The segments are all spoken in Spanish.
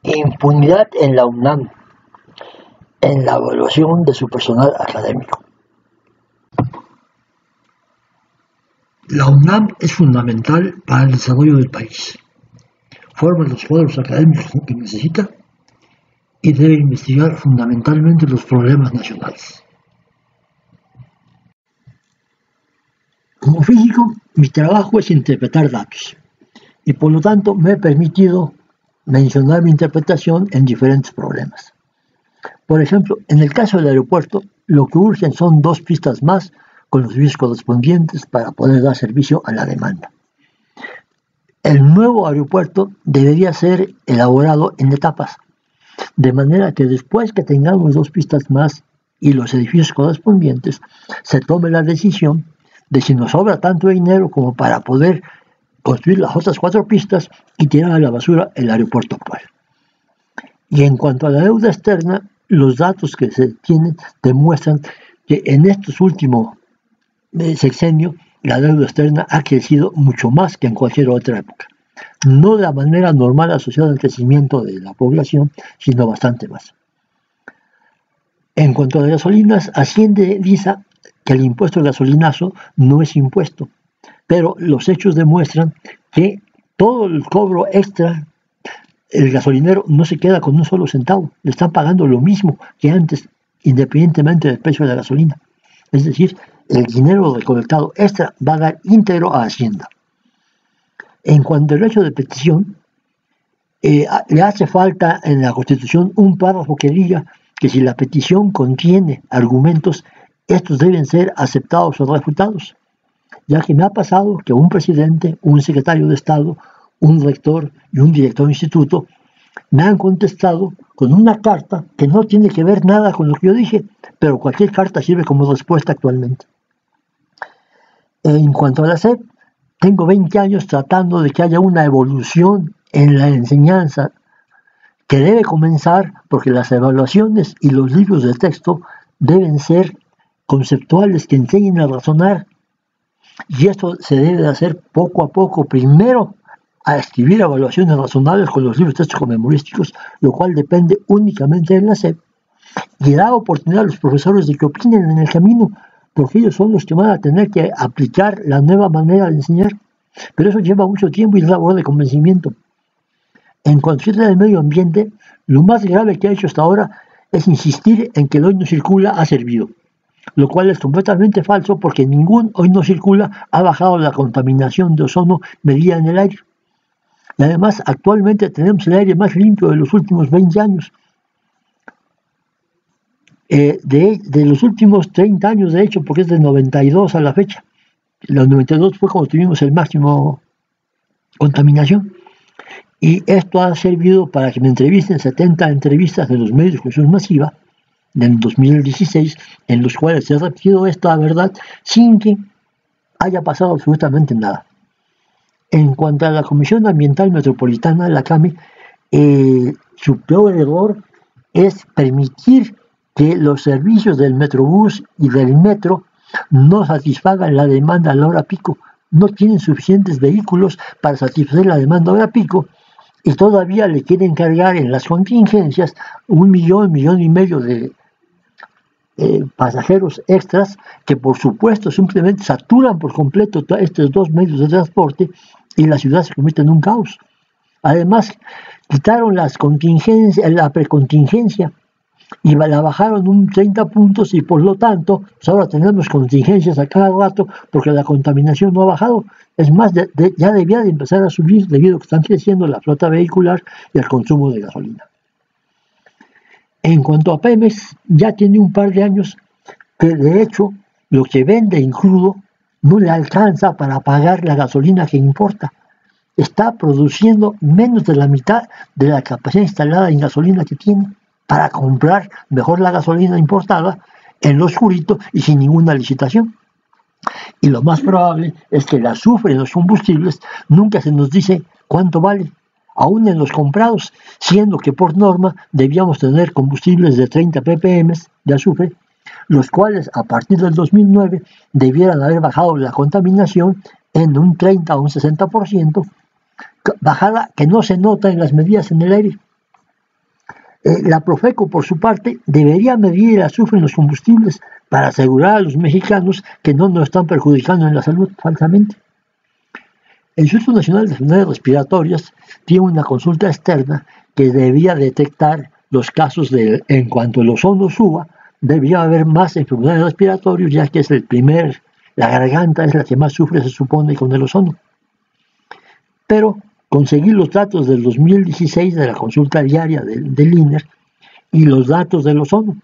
Impunidad en la UNAM en la evaluación de su personal académico. La UNAM es fundamental para el desarrollo del país. Forma los cuadros académicos que necesita y debe investigar fundamentalmente los problemas nacionales. Como físico, mi trabajo es interpretar datos y por lo tanto me he permitido mencionar mi interpretación en diferentes problemas. Por ejemplo, en el caso del aeropuerto, lo que urgen son 2 pistas más con los servicios correspondientes para poder dar servicio a la demanda. El nuevo aeropuerto debería ser elaborado en etapas, de manera que después que tengamos 2 pistas más y los edificios correspondientes, se tome la decisión de si nos sobra tanto dinero como para poder construir las otras 4 pistas y tirar a la basura el aeropuerto actual. Y en cuanto a la deuda externa, los datos que se tienen demuestran que en estos últimos sexenios la deuda externa ha crecido mucho más que en cualquier otra época. No de la manera normal asociada al crecimiento de la población, sino bastante más. En cuanto a las gasolinas, Hacienda dice que el impuesto al gasolinazo no es impuesto, pero los hechos demuestran que todo el cobro extra, el gasolinero no se queda con un solo centavo, le están pagando lo mismo que antes, independientemente del precio de la gasolina. Es decir, el dinero recolectado extra va a dar íntegro a Hacienda. En cuanto al derecho de petición, le hace falta en la Constitución un párrafo que diga que si la petición contiene argumentos, estos deben ser aceptados o refutados, ya que me ha pasado que un presidente, un secretario de Estado, un rector y un director de instituto me han contestado con una carta que no tiene que ver nada con lo que yo dije, pero cualquier carta sirve como respuesta actualmente. En cuanto a la SEP, tengo 20 años tratando de que haya una evolución en la enseñanza que debe comenzar porque las evaluaciones y los libros de texto deben ser conceptuales que enseñen a razonar. Y esto se debe de hacer poco a poco. Primero, a escribir evaluaciones razonables con los libros de textos memorísticos, lo cual depende únicamente de la SEP, y da oportunidad a los profesores de que opinen en el camino, porque ellos son los que van a tener que aplicar la nueva manera de enseñar. Pero eso lleva mucho tiempo y es labor de convencimiento. En cuanto al medio ambiente, lo más grave que ha hecho hasta ahora es insistir en que el hoy no circula ha servido, lo cual es completamente falso porque ningún hoy no circula ha bajado la contaminación de ozono medida en el aire. Y además, actualmente tenemos el aire más limpio de los últimos 20 años. De los últimos 30 años, de hecho, porque es de 92 a la fecha. Los 92 fue cuando tuvimos el máximo contaminación. Y esto ha servido para que me entrevisten 70 entrevistas de los medios de comunicación masiva del 2016, en los cuales se ha repetido esta verdad sin que haya pasado absolutamente nada. En cuanto a la Comisión Ambiental Metropolitana, la CAME, su peor error es permitir que los servicios del Metrobús y del metro no satisfagan la demanda a la hora pico. No tienen suficientes vehículos para satisfacer la demanda a hora pico y todavía le quieren cargar en las contingencias 1 millón, 1,5 millones de pasajeros extras que por supuesto simplemente saturan por completo estos 2 medios de transporte y la ciudad se convierte en un caos. Además, quitaron las contingencias, la precontingencia y la bajaron un 30 puntos y por lo tanto pues ahora tenemos contingencias a cada rato porque la contaminación no ha bajado. Es más, ya debía de empezar a subir debido a que están creciendo la flota vehicular y el consumo de gasolina. En cuanto a Pemex, ya tiene un par de años que de hecho lo que vende en crudo no le alcanza para pagar la gasolina que importa. Está produciendo menos de la mitad de la capacidad instalada en gasolina que tiene para comprar mejor la gasolina importada en lo oscurito y sin ninguna licitación. Y lo más probable es que el azufre en los combustibles nunca se nos dice cuánto vale, aún en los comprados, siendo que por norma debíamos tener combustibles de 30 ppm de azufre, los cuales a partir del 2009 debieran haber bajado la contaminación en un 30 o un 60%, bajada que no se nota en las medidas en el aire. La Profeco, por su parte, debería medir el azufre en los combustibles para asegurar a los mexicanos que no nos están perjudicando en la salud falsamente. El Instituto Nacional de Enfermedades Respiratorias tiene una consulta externa que debería detectar los casos en cuanto el ozono suba, debería haber más enfermedades respiratorias, ya que es la garganta es la que más sufre, se supone, con el ozono. Pero conseguí los datos del 2016 de la consulta diaria del INER y los datos del ozono,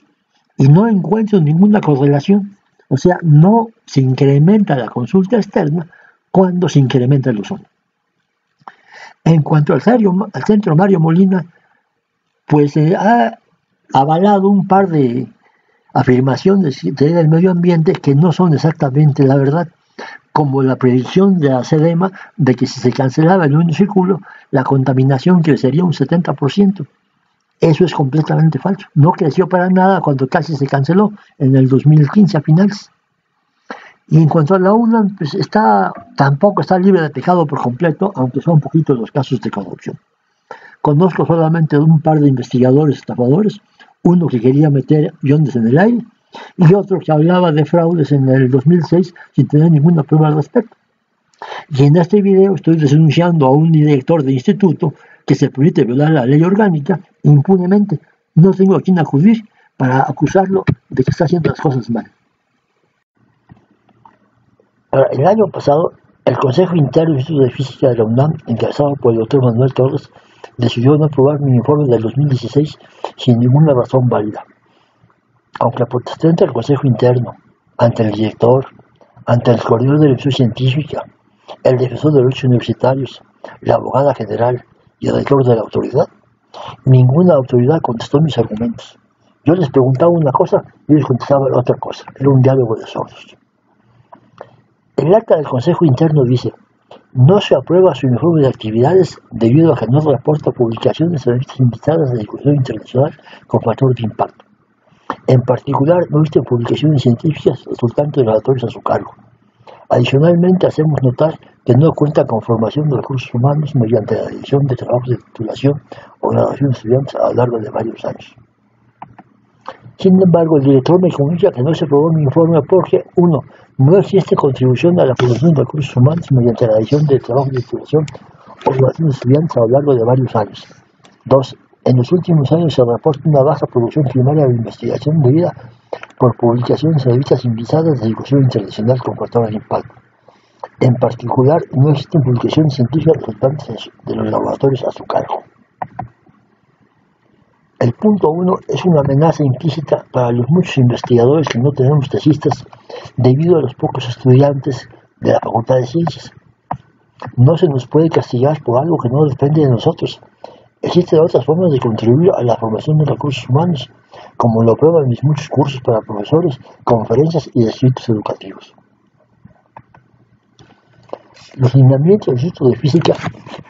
y no encuentro ninguna correlación. O sea, no se incrementa la consulta externa cuando se incrementa el ozono. En cuanto al centro Mario Molina, pues ha avalado un par de afirmaciones del medio ambiente que no son exactamente la verdad, como la predicción de la SEDEMA de que si se cancelaba el único círculo, la contaminación crecería un 70%. Eso es completamente falso. No creció para nada cuando casi se canceló en el 2015 a finales. Y en cuanto a la UNAM, pues tampoco está libre de pecado por completo, aunque son un poquito los casos de corrupción. Conozco solamente un par de investigadores estafadores, uno que quería meter aviones en el aire y otro que hablaba de fraudes en el 2006 sin tener ninguna prueba al respecto. Y en este video estoy denunciando a un director de instituto que se permite violar la ley orgánica impunemente. No tengo a quién acudir para acusarlo de que está haciendo las cosas mal. El año pasado, el Consejo Interno del Instituto de Física de la UNAM, encabezado por el doctor Manuel Torres, decidió no aprobar mi informe del 2016 sin ninguna razón válida. Aunque protesté ante el Consejo Interno, ante el director, ante el coordinador de la Revisión Científica, el defensor de derechos universitarios, la abogada general y el rector de la autoridad, ninguna autoridad contestó mis argumentos. Yo les preguntaba una cosa y ellos contestaban otra cosa. Era un diálogo de sordos. El acta del Consejo Interno dice: no se aprueba su informe de actividades debido a que no reporta publicaciones en revistas invitadas de discusión internacional con factor de impacto. En particular, no existen publicaciones científicas resultantes de laboratorios a su cargo. Adicionalmente, hacemos notar que no cuenta con formación de recursos humanos mediante la edición de trabajos de titulación o graduación de estudiantes a lo largo de varios años. Sin embargo, el director me comunica que no se aprobó mi informe porque, 1. No existe contribución a la formación de recursos humanos mediante la edición de trabajos de titulación o graduación de estudiantes a lo largo de varios años. 2. En los últimos años se reporta una baja producción primaria de investigación debida por publicaciones en revistas invitadas de discusión internacional con factor de impacto. En particular, no existen publicaciones científicas resultantes de los laboratorios a su cargo. El punto 1 es una amenaza implícita para los muchos investigadores que no tenemos tesistas debido a los pocos estudiantes de la Facultad de Ciencias. No se nos puede castigar por algo que no depende de nosotros. Existen otras formas de contribuir a la formación de recursos humanos, como lo prueban mis muchos cursos para profesores, conferencias y escritos educativos. Los lineamientos del Instituto de Física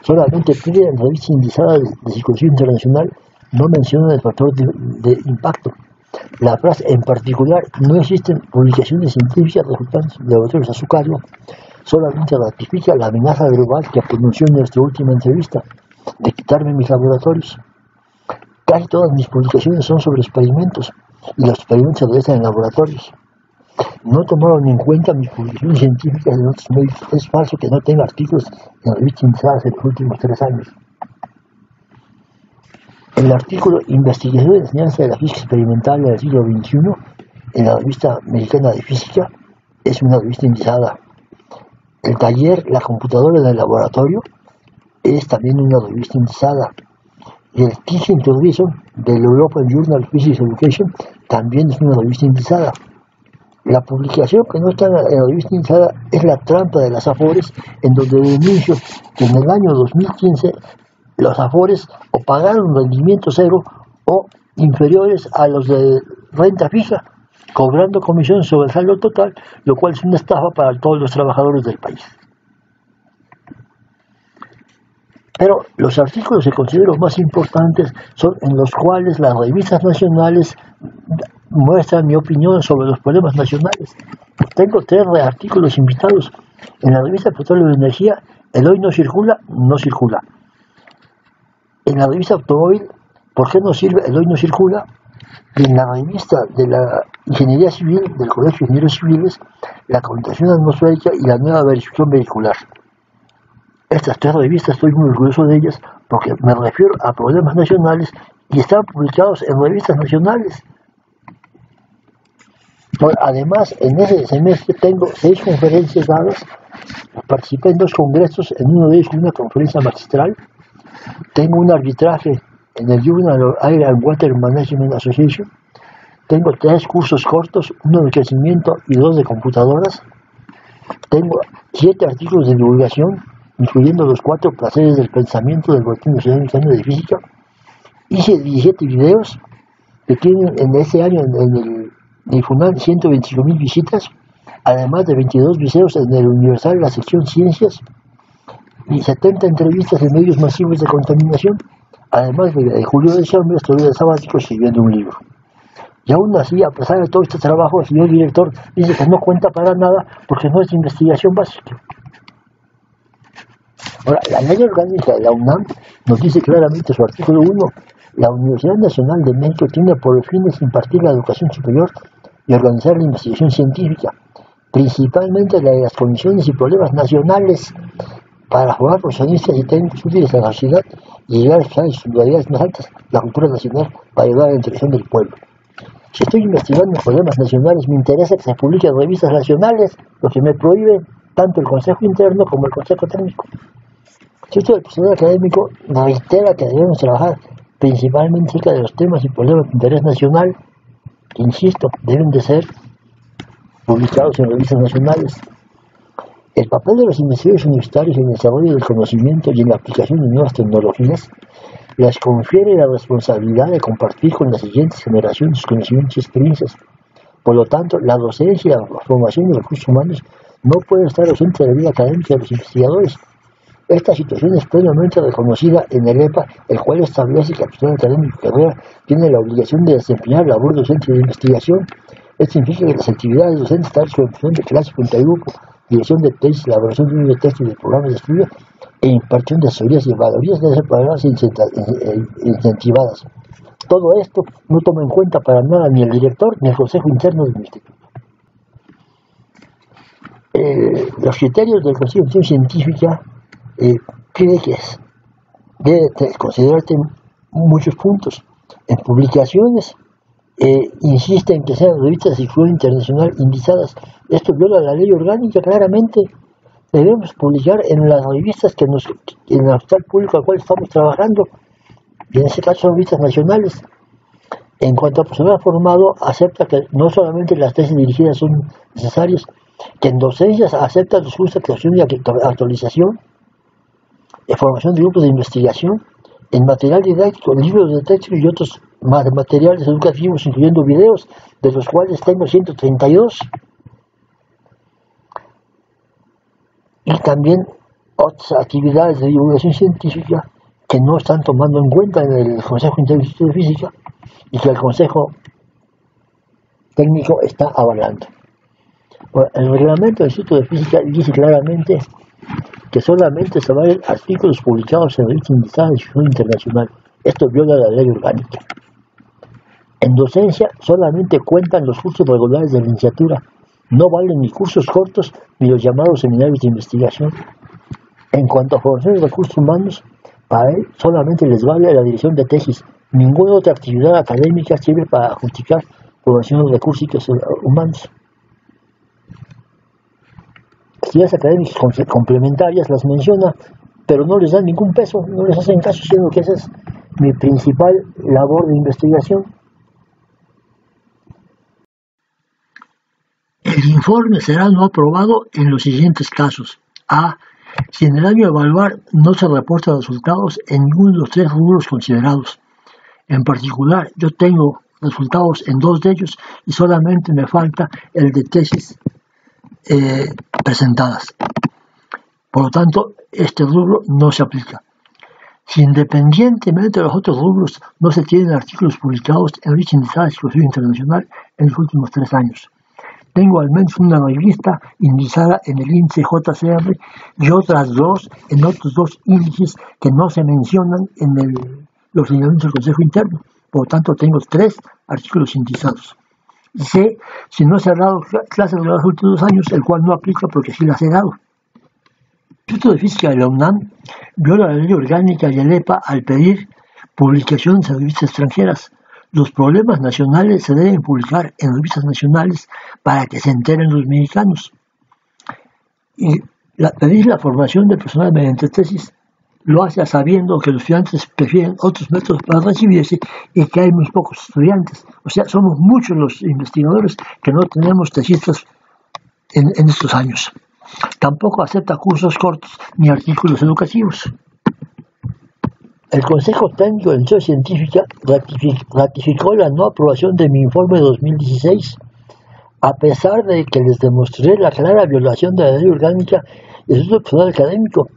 solamente piden revistas indizadas de circulación internacional, no mencionan el factor de impacto. La frase en particular, no existen publicaciones científicas resultantes de laboratorios a su cargo, solamente ratifica la amenaza global que pronunció en nuestra última entrevista, de quitarme mis laboratorios. Casi todas mis publicaciones son sobre experimentos, y los experimentos se realizan en laboratorios. No tomaron en cuenta mis publicaciones científicas en otros medios. Es falso que no tenga artículos en revistas indizadas en los últimos 3 años. El artículo Investigación y enseñanza de la física experimental del siglo XXI en la revista mexicana de física es una revista indizada. El taller La computadora en el laboratorio es también una revista indizada. Y el Teaching to Reason del European Journal of Physics Education también es una revista indizada. La publicación que no está en la revista indizada es La trampa de las Afores, en donde denuncio que en el año 2015 los Afores o pagaron rendimiento cero o inferiores a los de renta fija, cobrando comisión sobre el saldo total, lo cual es una estafa para todos los trabajadores del país. Pero los artículos que considero más importantes son en los cuales las revistas nacionales muestran mi opinión sobre los problemas nacionales. Tengo 3 artículos invitados. En la revista Petróleo y Energía, El Hoy no circula, no circula. En la revista Automóvil, ¿Por qué no sirve? El hoy no circula. Y en la revista de la Ingeniería Civil, del Colegio de Ingenieros Civiles, la contaminación atmosférica y la nueva versión vehicular. Estas tres revistas estoy muy orgulloso de ellas porque me refiero a problemas nacionales y están publicados en revistas nacionales. Además, en ese semestre tengo 6 conferencias dadas, participé en 2 congresos, en uno de ellos una conferencia magistral, tengo un arbitraje en el Journal Air and Water Management Association, tengo 3 cursos cortos, uno de crecimiento y 2 de computadoras, tengo 7 artículos de divulgación, incluyendo los 4 placeres del pensamiento del Boletín Nacional Mexicano de Física, hice 17 videos que tienen en ese año en el FUNAM 125,000 visitas, además de 22 videos en el Universal, la sección Ciencias, y 70 entrevistas en medios masivos de contaminación, además de julio de diciembre estoy de sabático escribiendo un libro. Y aún así, a pesar de todo este trabajo, el señor director dice que no cuenta para nada porque no es investigación básica. Ahora, la ley orgánica de la UNAM nos dice claramente en su artículo 1: la Universidad Nacional de México tiene por el fin de impartir la educación superior y organizar la investigación científica, principalmente la de las condiciones y problemas nacionales, para formar profesionistas y técnicos útiles a la sociedad y llegar a sus modalidades más altas, la cultura nacional, para ayudar a la integración del pueblo. Si estoy investigando problemas nacionales, me interesa que se publiquen en revistas nacionales, lo que me prohíbe tanto el Consejo Interno como el Consejo Técnico. Si esto del personal académico reitera que debemos trabajar principalmente acerca de los temas y problemas de interés nacional, que, insisto, deben de ser publicados en revistas nacionales. El papel de los investigadores universitarios en el desarrollo del conocimiento y en la aplicación de nuevas tecnologías les confiere la responsabilidad de compartir con las siguientes generaciones sus conocimientos y experiencias. Por lo tanto, la docencia y la formación de recursos humanos no pueden estar ausentes de la vida académica de los investigadores. Esta situación es plenamente reconocida en el EPA, el cual establece que el personal académico de carrera tiene la obligación de desempeñar labor docente de investigación. Esto significa que las actividades docentes, tales como impresión de clase frente al grupo, dirección de tesis, elaboración de libros de texto y de programas de estudio, e impartión de asesorías y evaluaciones deben ser pagadas e incentivadas. Todo esto no toma en cuenta para nada ni el director ni el consejo interno del instituto. Los criterios del Consejo de Investigación Científica cree que debe considerarte muchos puntos. En publicaciones insiste en que sean revistas de difusión internacional indizadas. Esto viola la ley orgánica claramente. Debemos publicar en las revistas en el hospital público al cual estamos trabajando, y en este caso son revistas nacionales. En cuanto a personal formado, acepta que no solamente las tesis dirigidas son necesarias, que en docencias acepta los cursos de actualización y actualización, en formación de grupos de investigación, en material didáctico, libros de texto y otros materiales educativos, incluyendo videos, de los cuales tengo 132. Y también otras actividades de divulgación científica que no están tomando en cuenta en el Consejo Interno de Física y que el Consejo Técnico está avalando. Bueno, el reglamento del Instituto de Física dice claramente que solamente se valen artículos publicados en revistas indizadas de difusión internacional. Esto viola la ley orgánica. En docencia solamente cuentan los cursos regulares de la licenciatura. No valen ni cursos cortos ni los llamados seminarios de investigación. En cuanto a formación de recursos humanos, para él solamente les vale la dirección de tesis. Ninguna otra actividad académica sirve para justificar formación de recursos humanos. Actividades académicas complementarias las menciona, pero no les dan ningún peso, no les hacen caso, siendo que esa es mi principal labor de investigación. El informe será no aprobado en los siguientes casos. A. Si en el año a evaluar no se reportan resultados en ninguno de los 3 rubros considerados. En particular, yo tengo resultados en 2 de ellos y solamente me falta el de tesis presentadas. Por lo tanto, este rubro no se aplica. Si independientemente de los otros rubros no se tienen artículos publicados en revistas indizadas de difusión internacional en los últimos 3 años. Tengo al menos una revista indizada en el índice JCR y otras 2 en otros 2 índices que no se mencionan en el los lineamientos del Consejo Interno. Por lo tanto, tengo 3 artículos indizados. Y sé si no se ha dado clases en los últimos 2 años, el cual no aplica porque sí las he dado. El Instituto de Física de la UNAM viola la ley orgánica y el EPA al pedir publicaciones en revistas extranjeras. Los problemas nacionales se deben publicar en revistas nacionales para que se enteren los mexicanos. Y pedir la formación del personal mediante tesis lo hace sabiendo que los estudiantes prefieren otros métodos para recibirse y que hay muy pocos estudiantes. O sea, somos muchos los investigadores que no tenemos tesistas en estos años. Tampoco acepta cursos cortos ni artículos educativos. El Consejo Técnico de Iniciativa Científica ratificó la no aprobación de mi informe de 2016, a pesar de que les demostré la clara violación de la ley orgánica y el uso del personal académico,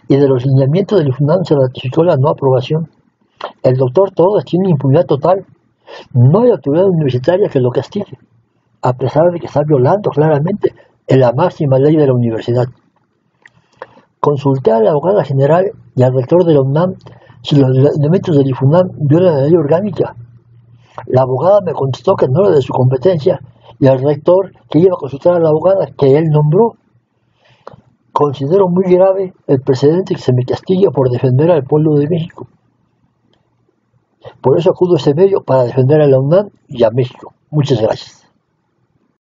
y de los lineamientos del INFUNAM se ratificó la no aprobación. El doctor Torres tiene impunidad total. No hay autoridad universitaria que lo castigue, a pesar de que está violando claramente la máxima ley de la universidad. Consulté a la abogada general y al rector de la UNAM si los lineamientos del INFUNAM violan la ley orgánica. La abogada me contestó que no era de su competencia y al rector que iba a consultar a la abogada que él nombró. Considero muy grave el precedente que se me castiga por defender al pueblo de México. Por eso acudo a este medio para defender a la UNAM y a México. Muchas gracias.